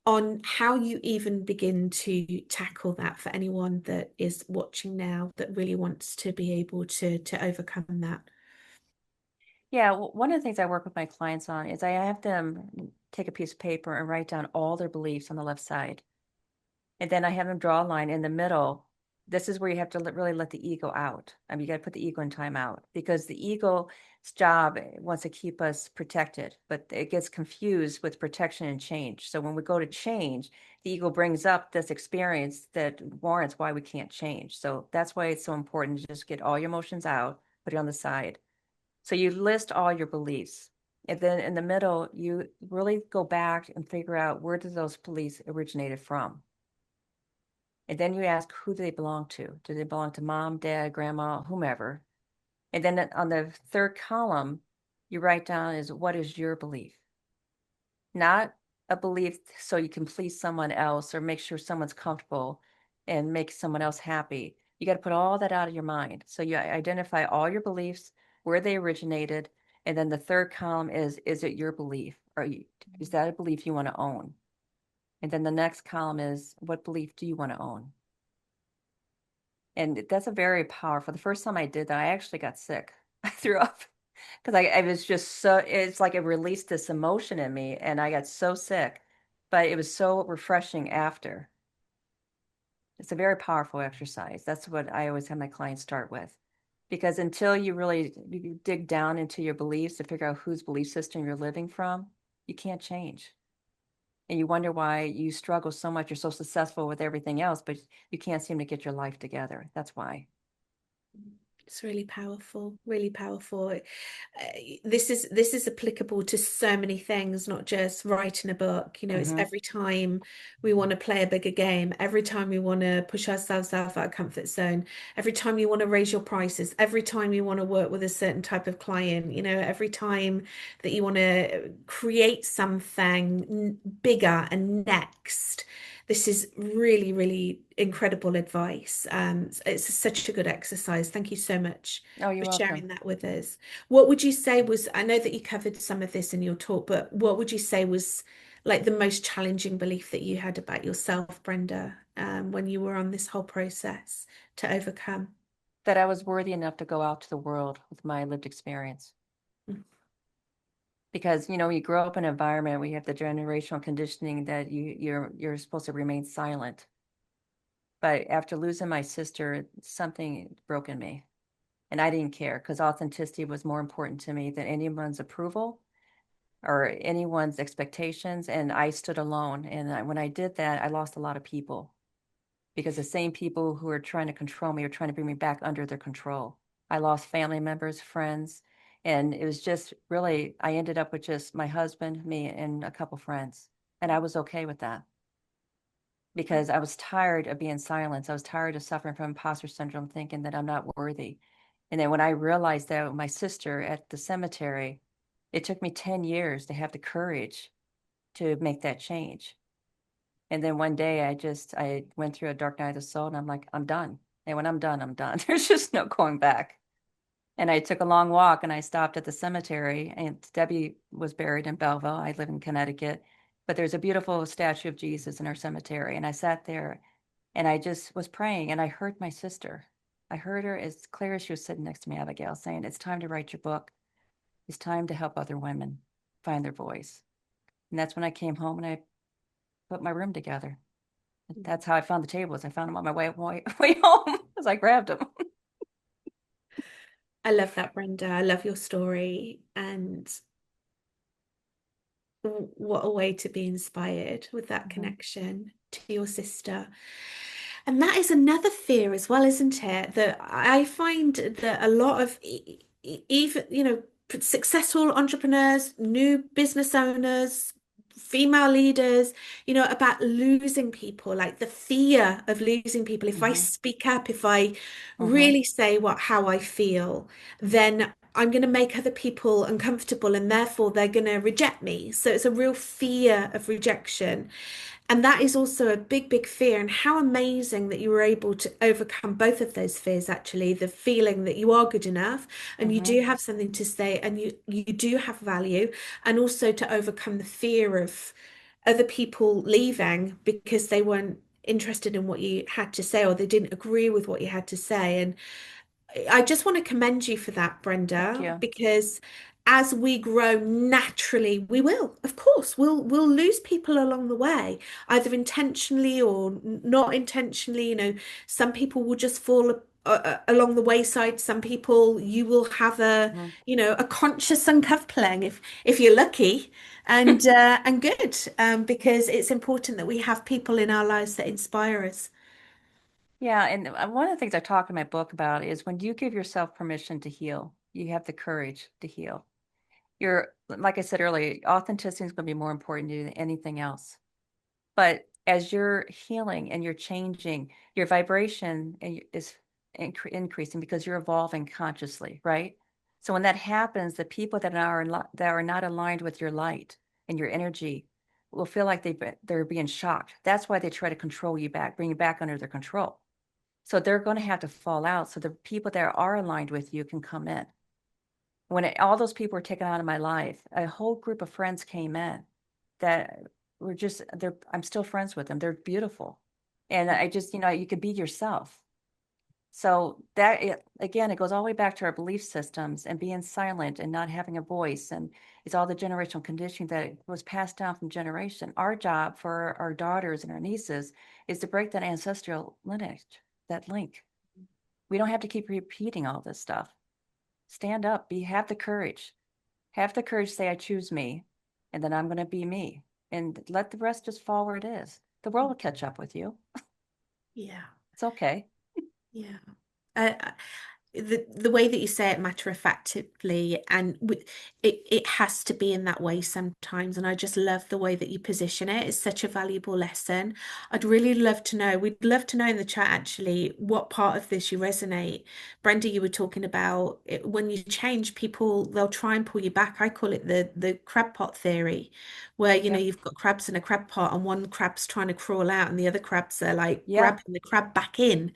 [SPEAKER 1] on how you even begin to tackle that for anyone that is watching now that really wants to be able to overcome that.
[SPEAKER 2] Yeah, one of the things I work with my clients on is I have them take a piece of paper and write down all their beliefs on the left side. And then I have them draw a line in the middle. This is where you have to really let the ego out. I mean, you got to put the ego in time out, because the ego's job wants to keep us protected, but it gets confused with protection and change. So when we go to change, the ego brings up this experience that warrants why we can't change. So that's why it's so important to just get all your emotions out, put it on the side. So you list all your beliefs. And then in the middle, you really go back and figure out, where did those beliefs originated from? And then you ask, who do they belong to? Do they belong to mom, dad, grandma, whomever? And then on the third column, you write down, is what is your belief? Not a belief so you can please someone else or make sure someone's comfortable and make someone else happy. You got to put all that out of your mind. So you identify all your beliefs, where they originated, and then the third column is it your belief? Is that a belief you want to own? And then the next column is, what belief do you want to own? And that's a very powerful. The first time I did that, I actually got sick. I threw up because I was just so, it's like it released this emotion in me and I got so sick, but it was so refreshing after. It's a very powerful exercise. That's what I always have my clients start with. Because until you dig down into your beliefs to figure out whose belief system you're living from, you can't change. And you wonder why you struggle so much. You're so successful with everything else, but you can't seem to get your life together. That's why.
[SPEAKER 1] It's really powerful, really powerful. This is applicable to so many things, not just writing a book. It's
[SPEAKER 2] Hmm.
[SPEAKER 1] every time we want to play a bigger game, every time we want to push ourselves out of our comfort zone, every time you want to raise your prices, every time you want to work with a certain type of client, every time that you want to create something bigger and next. This is really, really incredible advice. It's such a good exercise. Thank you so much
[SPEAKER 2] Oh, you're
[SPEAKER 1] for
[SPEAKER 2] welcome.
[SPEAKER 1] sharing that with us. What would you say was, I know that you covered some of this in your talk, but what would you say was like the most challenging belief that you had about yourself, Brenda, when you were on this whole process to overcome?
[SPEAKER 2] That I was worthy enough to go out to the world with my lived experience.
[SPEAKER 1] Mm.
[SPEAKER 2] Because, you grow up in an environment where you have the generational conditioning that you're supposed to remain silent. But after losing my sister, something broke in me. And I didn't care, because authenticity was more important to me than anyone's approval or anyone's expectations. And I stood alone. And when I did that, I lost a lot of people, because the same people who are trying to control me are trying to bring me back under their control. I lost family members, friends, And it was just really, I ended up with just my husband, me, and a couple friends. And I was okay with that because I was tired of being silenced. I was tired of suffering from imposter syndrome, thinking that I'm not worthy. And then when I realized that with my sister at the cemetery, it took me 10 years to have the courage to make that change. And then one day I went through a dark night of the soul and I'm like, I'm done. And when I'm done, I'm done. There's just no going back. And I took a long walk and I stopped at the cemetery, and Debbie was buried in Belleville. I live in Connecticut, but there's a beautiful statue of Jesus in our cemetery. And I sat there and I just was praying and I heard my sister. I heard her as clear as she was sitting next to me, Abigail, saying, it's time to write your book. It's time to help other women find their voice. And that's when I came home and I put my room together. That's how I found the tables. I found them on my way home as I grabbed them.
[SPEAKER 1] I love that, Brenda. I love your story. And what a way to be inspired with that
[SPEAKER 2] Mhm.
[SPEAKER 1] connection to your sister. And that is another fear as well, isn't it? That I find that a lot of even, successful entrepreneurs, new business owners, female leaders, about losing people, like the fear of losing people. If I
[SPEAKER 2] Mhm.
[SPEAKER 1] speak up, if I
[SPEAKER 2] Mhm.
[SPEAKER 1] really say how I feel, then I'm going to make other people uncomfortable and therefore they're going to reject me. So it's a real fear of rejection. And that is also a big, big fear. And how amazing that you were able to overcome both of those fears, actually, the feeling that you are good enough and you do
[SPEAKER 2] Mhm.
[SPEAKER 1] have something to say and you do have value, and also to overcome the fear of other people leaving because they weren't interested in what you had to say or they didn't agree with what you had to say. And I just want to commend you for that,
[SPEAKER 2] Thank
[SPEAKER 1] Brenda,
[SPEAKER 2] you.
[SPEAKER 1] because as we grow naturally, we will, of course, we'll lose people along the way, either intentionally or not intentionally. Some people will just fall along the wayside. Some people you will have
[SPEAKER 2] Mhm.
[SPEAKER 1] a conscious uncoupling if you're lucky, and good, because it's important that we have people in our lives that inspire us.
[SPEAKER 2] Yeah, and one of the things I talk in my book about is when you give yourself permission to heal, you have the courage to heal. Like I said earlier, authenticity is going to be more important to you than anything else. But as you're healing and you're changing, your vibration is increasing because you're evolving consciously, right? So when that happens, the people that are not aligned with your light and your energy will feel like they're being shocked. That's why they try to control you back, bring you back under their control. So they're going to have to fall out so the people that are aligned with you can come in. All those people were taken out of my life, a whole group of friends came in that were just I'm still friends with them. They're beautiful. And I just, you could be yourself. So again, it goes all the way back to our belief systems and being silent and not having a voice. And it's all the generational conditioning that was passed down from generation. Our job for our daughters and our nieces is to break that ancestral lineage, that link. We don't have to keep repeating all this stuff. Stand up, have the courage. Have the courage to say, I choose me, and then I'm going to be me. And let the rest just fall where it is. The world will catch up with you.
[SPEAKER 1] Yeah,
[SPEAKER 2] It's okay.
[SPEAKER 1] yeah. The way that you say it matter of factly, and it has to be in that way sometimes. And I just love the way that you position it. It's such a valuable lesson. I'd really love to know. We'd love to know in the chat actually what part of this you resonate. Brenda, you were talking about it, when you change people, they'll try and pull you back. I call it the crab pot theory, where
[SPEAKER 2] Yep.
[SPEAKER 1] you've got crabs in a crab pot and one crab's trying to crawl out and the other crabs are like
[SPEAKER 2] Yeah.
[SPEAKER 1] grabbing the crab back in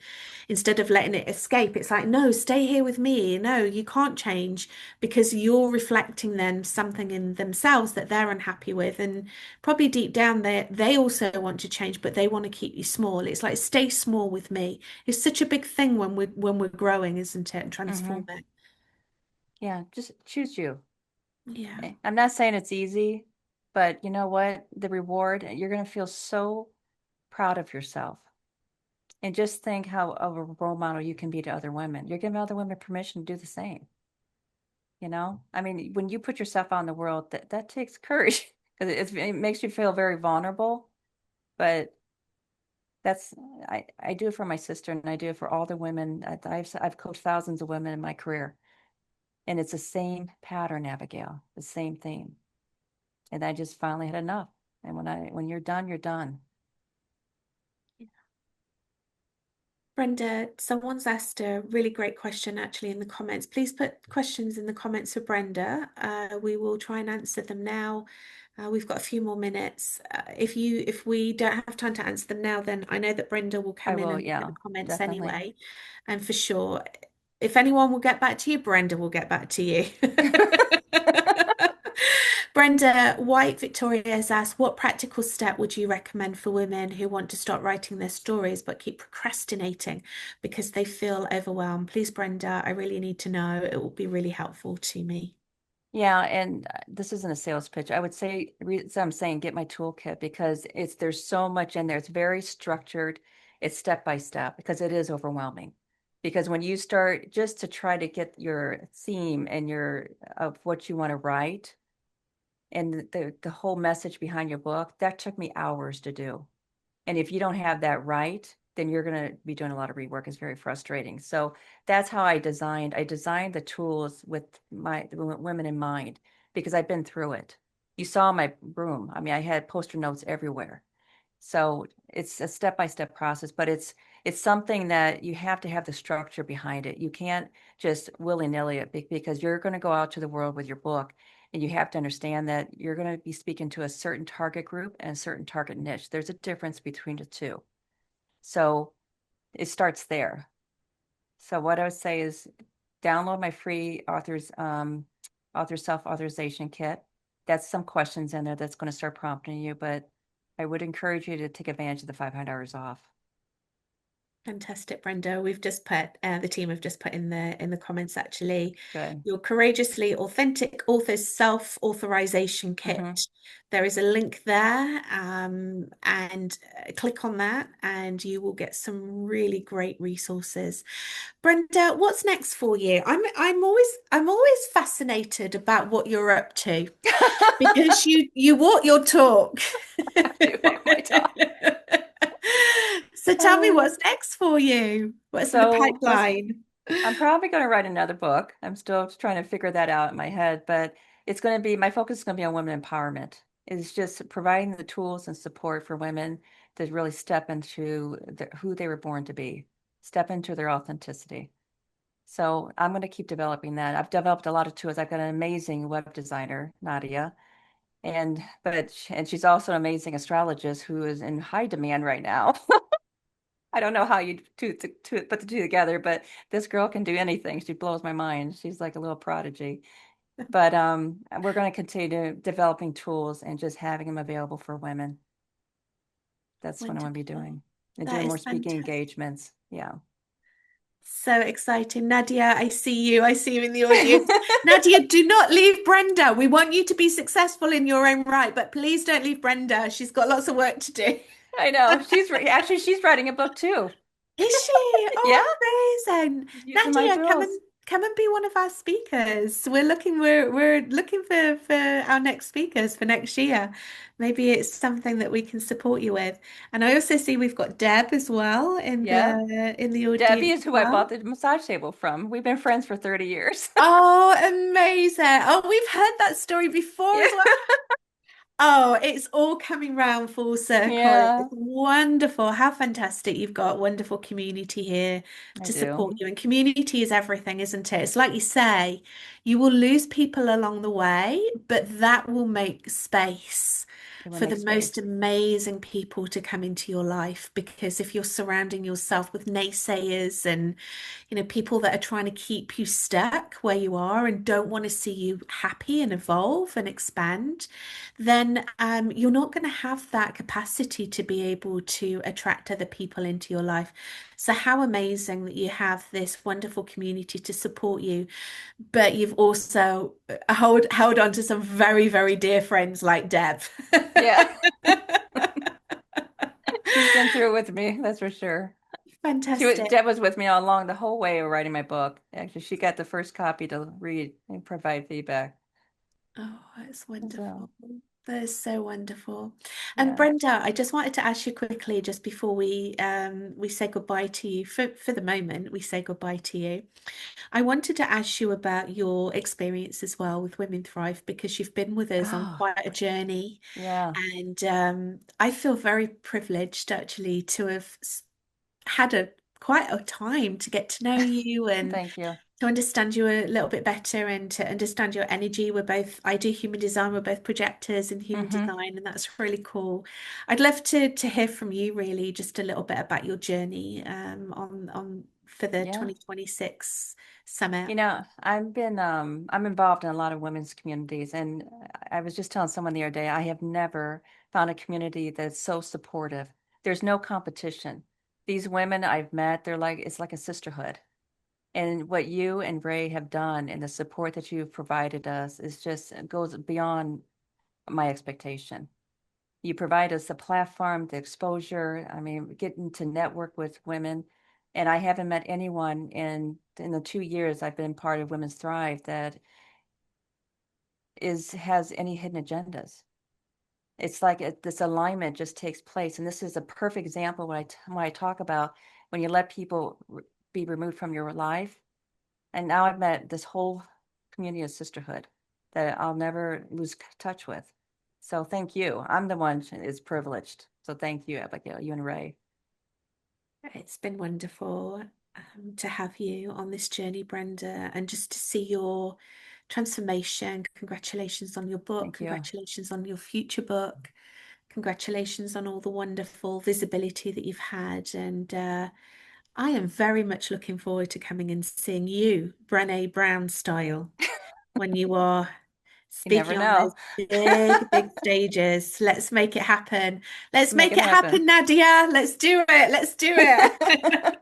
[SPEAKER 1] instead of letting it escape. It's like, no, stay here with me. No, you can't change because you're reflecting then something in themselves that they're unhappy with. And probably deep down they also want to change, but they want to keep you small. It's like stay small with me. It's such a big thing when we're growing, isn't it? And
[SPEAKER 2] Hmm.
[SPEAKER 1] transforming.
[SPEAKER 2] Yeah. Just choose you.
[SPEAKER 1] Yeah.
[SPEAKER 2] I'm not saying it's easy, but you know what? The reward, you're going to feel so proud of yourself. And just think how of a role model you can be to other women. You're giving other women permission to do the same. I mean, when you put yourself out in the world, that takes courage because it makes you feel very vulnerable. But that's I do it for my sister, and I do it for all the women. I've coached thousands of women in my career, And it's the same pattern, Abigail, the same theme. And I just finally had enough. And when you're done, you're done.
[SPEAKER 1] Brenda, someone's asked a really great question actually in the comments. Please put questions in the comments for Brenda. We will try and answer them now. We've got a few more minutes. If we don't have time to answer them now, then I know that Brenda will
[SPEAKER 2] I
[SPEAKER 1] come in
[SPEAKER 2] will,
[SPEAKER 1] and look at
[SPEAKER 2] yeah,
[SPEAKER 1] the comments
[SPEAKER 2] definitely.
[SPEAKER 1] anyway. And for sure, if anyone will get back to you, Brenda will get back to you. Brenda White Victoria has asked, what practical step would you recommend for women who want to start writing their stories but keep procrastinating because they feel overwhelmed? Please, Brenda, I really need to know. It will be really helpful to me.
[SPEAKER 2] Yeah, and this isn't a sales pitch. I would say, so I'm saying get my toolkit because there's so much in there. It's very structured. It's step by step because it is overwhelming. Because when you start just to try to get your theme and your of what you want to write and the whole message behind your book, that took me hours to do. And if you don't have that right, then you're going to be doing a lot of rework. It's very frustrating. So that's how I designed the tools with my women in mind because I've been through it. You saw my room. I mean, I had poster notes everywhere. So it's a step-by-step process, but it's something that you have to have the structure behind it. You can't just willy-nilly it because you're going to go out to the world with your book and you have to understand that you're going to be speaking to a certain target group and a certain target niche. There's a difference between the two. So it starts there. So what I would say is download my free author self-authorization kit. That's some questions in there that's going to start prompting you, but I would encourage you to take advantage of the 500 hours off.
[SPEAKER 1] Fantastic, Brenda. We've just put the team have just put in the comments actually
[SPEAKER 2] Good.
[SPEAKER 1] your courageously authentic author's self-authorization
[SPEAKER 2] Mm-hmm.
[SPEAKER 1] kit. There is a link there, and click on that, and you will get some really great resources. Brenda, what's next for you? I'm always fascinated about what you're up to because you walk your talk.
[SPEAKER 2] I do walk my talk.
[SPEAKER 1] So tell me
[SPEAKER 2] Uh,
[SPEAKER 1] what's next for you? What's in the
[SPEAKER 2] so let's
[SPEAKER 1] pipeline?
[SPEAKER 2] I'm probably going to write another book. I'm still trying to figure that out in my head, but it's going to be my focus is going to be on women empowerment. It's just providing the tools and support for women to really step into who they were born to be, step into their authenticity. So I'm going to keep developing that. I've developed a lot of tools. I've got an amazing web designer, Nadia, and she's also an amazing astrologist who is in high demand right now. I don't know how you to put the two together, but this girl can do anything. She blows my mind. She's like a little prodigy. But we're going to continue developing tools and just having them available for women. That's what I want to be
[SPEAKER 1] Wonderful.
[SPEAKER 2] doing and
[SPEAKER 1] That
[SPEAKER 2] doing
[SPEAKER 1] is
[SPEAKER 2] more speaking
[SPEAKER 1] fantastic.
[SPEAKER 2] engagements. Yeah.
[SPEAKER 1] So exciting. Nadia, I see you. I see you in the audience. Nadia, do not leave Brenda. We want you to be successful in your own right, but please don't leave Brenda. She's got lots of work to do.
[SPEAKER 2] I know. Actually she's writing a book too.
[SPEAKER 1] Is she?
[SPEAKER 2] Yeah,
[SPEAKER 1] Oh, amazing.
[SPEAKER 2] using my
[SPEAKER 1] Nadia,
[SPEAKER 2] tools.
[SPEAKER 1] come and be one of our speakers. We're looking for our next speakers for next year. Maybe it's something that we can support you with. And I also see we've got Deb as well
[SPEAKER 2] Yeah.
[SPEAKER 1] in the
[SPEAKER 2] Debbie
[SPEAKER 1] audience
[SPEAKER 2] is
[SPEAKER 1] as
[SPEAKER 2] who I bought
[SPEAKER 1] well.
[SPEAKER 2] the massage table from. We've been friends for 30 years.
[SPEAKER 1] Oh, amazing. Oh, we've heard that story before
[SPEAKER 2] Yeah.
[SPEAKER 1] as well. Oh, it's all coming round full circle.
[SPEAKER 2] Yeah,
[SPEAKER 1] It's wonderful. How fantastic. You've got a wonderful community here
[SPEAKER 2] I
[SPEAKER 1] to support
[SPEAKER 2] do.
[SPEAKER 1] you. And community is everything, isn't it? It's like you say, you will lose people along the way, but that will make space
[SPEAKER 2] It will
[SPEAKER 1] for
[SPEAKER 2] make
[SPEAKER 1] the most
[SPEAKER 2] space.
[SPEAKER 1] amazing people to come into your life. Because if you're surrounding yourself with naysayers and people that are trying to keep you stuck where you are and don't want to see you happy and evolve and expand, then you're not going to have that capacity to be able to attract other people into your life. So, how amazing that you have this wonderful community to support you, but you've also held on to some very, very dear friends like Deb.
[SPEAKER 2] Yeah. She's been through it with me, that's for sure.
[SPEAKER 1] Fantastic.
[SPEAKER 2] Deb was with me all along the whole way of writing my book. Actually, she got the first copy to read and provide feedback.
[SPEAKER 1] Oh, it's
[SPEAKER 2] So,
[SPEAKER 1] wonderful. That is so wonderful. And
[SPEAKER 2] Yeah.
[SPEAKER 1] Brenda, I just wanted to ask you quickly, just before we say goodbye to you, for the moment, we say goodbye to you. I wanted to ask you about your experience as well with Women Thrive, because you've been with us on
[SPEAKER 2] Oh,
[SPEAKER 1] quite a journey.
[SPEAKER 2] yeah.
[SPEAKER 1] And I feel very privileged actually to have had a quite a time to get to know you and
[SPEAKER 2] Thank you.
[SPEAKER 1] to understand you a little bit better and to understand your energy. I do human design, we're both projectors in human
[SPEAKER 2] Hmm.
[SPEAKER 1] design, and that's really cool. I'd love to hear from you really just a little bit about your journey on for the
[SPEAKER 2] Yeah.
[SPEAKER 1] 2026 summit.
[SPEAKER 2] I'm involved in a lot of women's communities, and I was just telling someone the other day, I have never found a community that's so supportive. There's no competition. These women I've met, it's like a sisterhood. And what you and Ray have done and the support that you've provided us is just goes beyond my expectation. You provide us the platform, the exposure. I mean, getting to network with women. And I haven't met anyone in the 2 years I've been part of Women's Thrive that is has any hidden agendas. It's like this alignment just takes place, and this is a perfect example when I talk about when you let people be removed from your life. And now I've met this whole community of sisterhood that I'll never lose touch with. So thank you. I'm the one who is privileged. So thank you, Abigail, you and Ray.
[SPEAKER 1] It's been wonderful to have you on this journey, Brenda, and just to see your transformation. Congratulations on your book.
[SPEAKER 2] Thank you.
[SPEAKER 1] Congratulations on your future book. Congratulations on all the wonderful visibility that you've had. And I am very much looking forward to coming and seeing you, Brené Brown style, when you are
[SPEAKER 2] You never
[SPEAKER 1] speaking on
[SPEAKER 2] know.
[SPEAKER 1] those big, big stages. Let's make it happen. Let's
[SPEAKER 2] Make
[SPEAKER 1] make
[SPEAKER 2] it
[SPEAKER 1] it
[SPEAKER 2] happen.
[SPEAKER 1] happen, Nadia. Let's do it. Let's do it.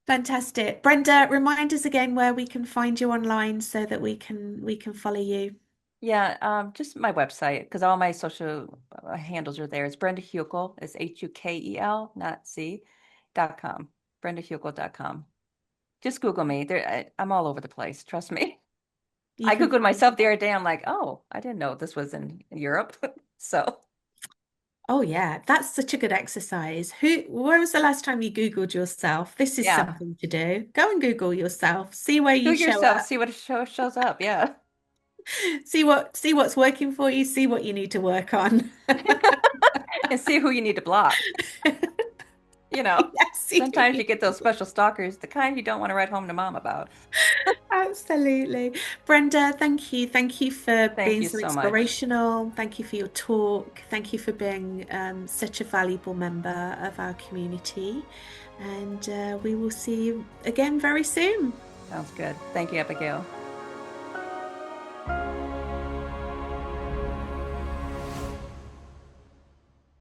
[SPEAKER 1] Fantastic. Brenda, remind us again where we can find you online so that we can follow you.
[SPEAKER 2] Yeah, just my website because all my social handles are there. It's Brenda Hukel. It's Hukel, not C.com. BrendaHukel.com. Just Google me. I'm all over the place. Trust me.
[SPEAKER 1] You
[SPEAKER 2] I
[SPEAKER 1] can
[SPEAKER 2] Googled
[SPEAKER 1] find
[SPEAKER 2] myself
[SPEAKER 1] you
[SPEAKER 2] the
[SPEAKER 1] there.
[SPEAKER 2] other day. I'm like, oh, I didn't know this was in Europe. So,
[SPEAKER 1] Oh yeah, that's such a good exercise. When was the last time you Googled yourself? This is
[SPEAKER 2] yeah.
[SPEAKER 1] something to do. Go and Google yourself. See where
[SPEAKER 2] Do
[SPEAKER 1] you
[SPEAKER 2] it
[SPEAKER 1] show
[SPEAKER 2] yourself.
[SPEAKER 1] up.
[SPEAKER 2] See what shows up. Yeah.
[SPEAKER 1] See what's working for you, see what you need to work on.
[SPEAKER 2] And see who you need to block. You know,
[SPEAKER 1] Yes, see who
[SPEAKER 2] sometimes
[SPEAKER 1] you
[SPEAKER 2] you get those special stalkers, the kind you don't want to write home to mom about.
[SPEAKER 1] Absolutely. Brenda, thank you. Thank you for
[SPEAKER 2] Thank
[SPEAKER 1] being
[SPEAKER 2] you
[SPEAKER 1] so
[SPEAKER 2] so much.
[SPEAKER 1] inspirational. Thank you for your talk. Thank you for being such a valuable member of our community. And we will see you again very soon.
[SPEAKER 2] Sounds good. Thank you, Abigail.